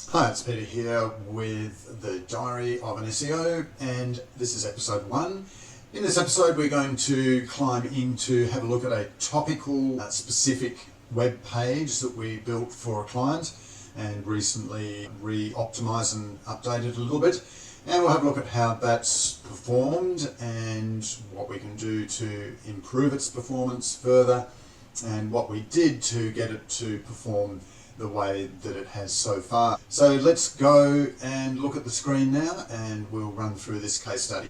Hi, it's Peter here with the Diary of an SEO, and this is episode 1. In this episode we're going to climb in to have a look at a topical specific web page that we built for a client and recently re-optimized and updated a little bit, and we'll have a look at how that's performed and what we can do to improve its performance further and what we did to get it to perform the way that it has so far. So let's go and look at the screen now and we'll run through this case study.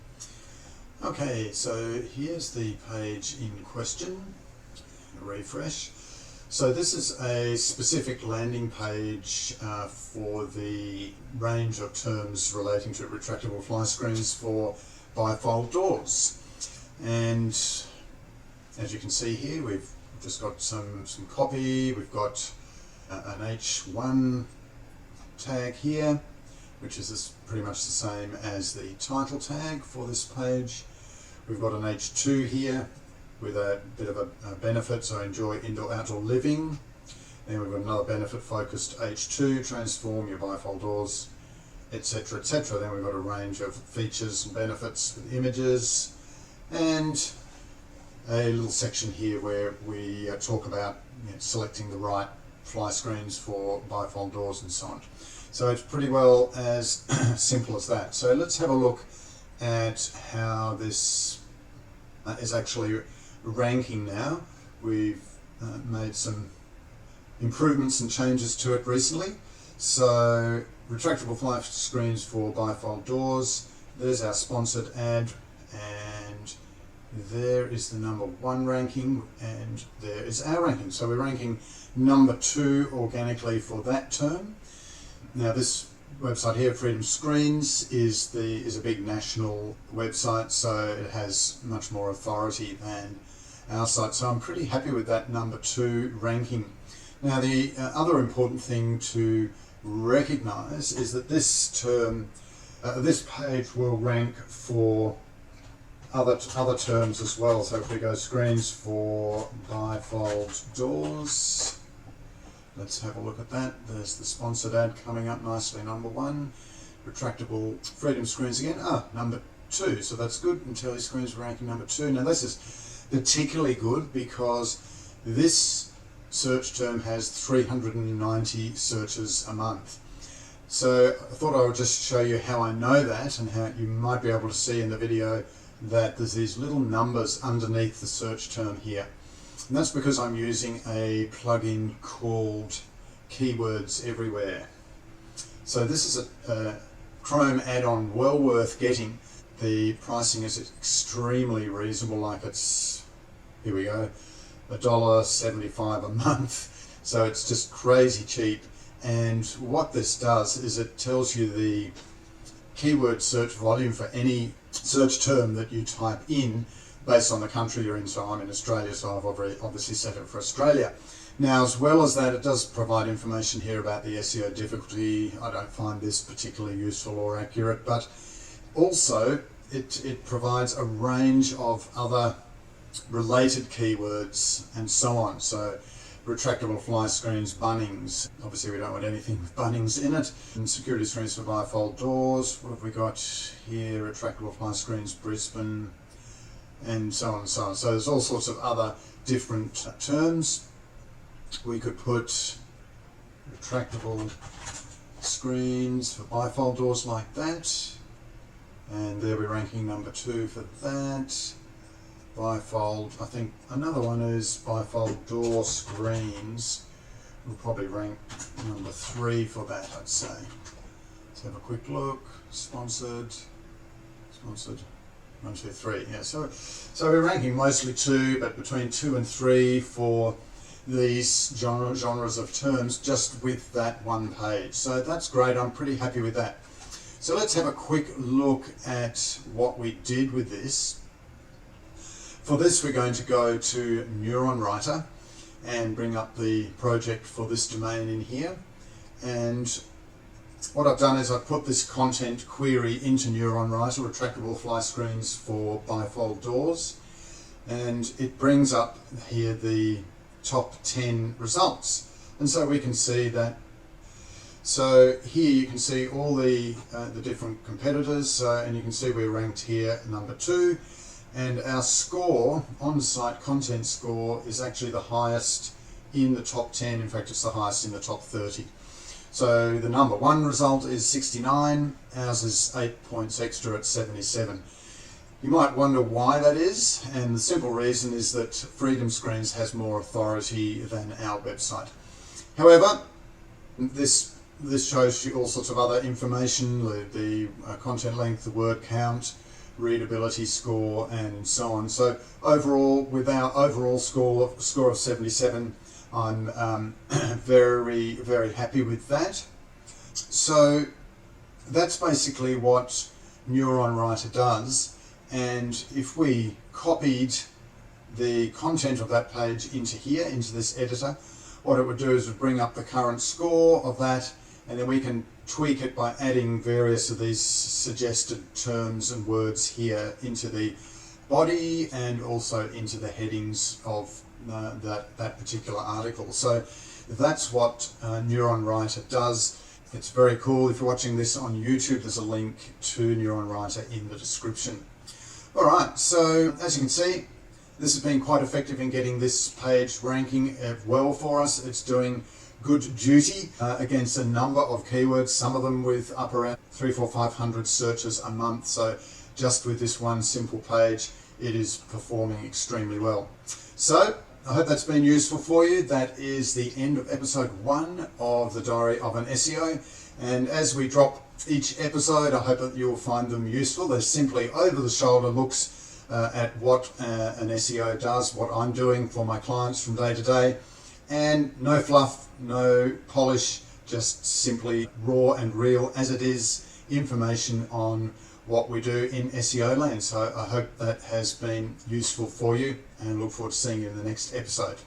Okay, so here's the page in question. Refresh. So this is a specific landing page for the range of terms relating to retractable fly screens for bifold doors. And as you can see here, we've just got some copy. We've got an H1 tag here, which is pretty much the same as the title tag for this page. We've got an H2 here with a bit of a benefit, so enjoy indoor-outdoor living. Then we've got another benefit focused H2, transform your bifold doors, etc, etc. Then we've got a range of features and benefits with images, and a little section here where we talk about selecting the right fly screens for bifold doors and so on. So it's pretty well as simple as that. So let's have a look at how this is actually ranking now. We've made some improvements and changes to it recently. So retractable fly screens for bifold doors, there's our sponsored ad, and there is the number 1 ranking, and there is our ranking. So we're ranking number 2 organically for that term. Now this website here, flyscreens, is a big national website, so it has much more authority than our site. So I'm pretty happy with that number 2 ranking. Now the other important thing to recognize is that this term, this page will rank for other terms as well. So if we go screens for bifold doors, let's have a look at that. There's the sponsored ad coming up nicely, number 1. Retractable freedom screens again, number 2. So that's good. Intelli screens ranking number 2. Now this is particularly good because this search term has 390 searches a month. So I thought I would just show you how I know that, and how you might be able to see in the video that there's these little numbers underneath the search term here. And that's because I'm using a plugin called Keywords Everywhere. So this is a Chrome add-on well worth getting. The pricing is extremely reasonable, like it's, here we go, $1.75 a month. So it's just crazy cheap. And what this does is it tells you the keyword search volume for any search term that you type in based on the country you're in. So I'm in Australia, so I've obviously set it for Australia. Now, as well as that, it does provide information here about the SEO difficulty. I don't find this particularly useful or accurate, but also it provides a range of other related keywords and so on. So retractable fly screens, Bunnings. Obviously we don't want anything with Bunnings in it. And security screens for bifold doors. What have we got here? Retractable fly screens, Brisbane, and so on and so on. So there's all sorts of other different terms. We could put retractable screens for bifold doors like that. And there we're ranking number 2 for that. Bifold, I think another one is bifold door screens. We'll probably rank number 3 for that, I'd say. Let's have a quick look. Sponsored, 1, 2, 3. Yeah, so we're ranking mostly 2, but between 2 and 3 for these genres of terms, just with that one page. So that's great. I'm pretty happy with that. So let's have a quick look at what we did with this. For this, we're going to go to Neuron Writer and bring up the project for this domain in here. And what I've done is I've put this content query into Neuron Writer, retractable fly screens for bifold doors, and it brings up here the top 10 results. And so we can see that So here you can see all the different competitors, and you can see we're ranked here number 2, and our score, on-site content score, is actually the highest in the top 10. In fact, it's the highest in the top 30. So the number 1 result is 69, ours is 8 points extra at 77. You might wonder why that is, and the simple reason is that FreedomScreens has more authority than our website. However, this shows you all sorts of other information, the content length, the word count, readability score, and so on. So overall, with our overall score of 77, I'm very, very happy with that. So that's basically what Neuron Writer does. And if we copied the content of that page into here, into this editor, what it would do is bring up the current score of that, and then we can tweak it by adding various of these suggested terms and words here into the body and also into the headings of that particular article. So that's what Neuron Writer does. It's very cool. If you're watching this on YouTube, there's a link to Neuron Writer in the description. Alright, so as you can see, this has been quite effective in getting this page ranking well for us. It's doing good duty against a number of keywords, some of them with up around 300, 400, 500 searches a month. So just with this one simple page, it is performing extremely well. So I hope that's been useful for you. That is the end of episode 1 of the Diary of an SEO. And as we drop each episode, I hope that you'll find them useful. They're simply over-the-shoulder looks at what an SEO does, what I'm doing for my clients from day to day, and no fluff, no polish, just simply raw and real as it is information on what we do in SEO land. So I hope that has been useful for you, and look forward to seeing you in the next episode.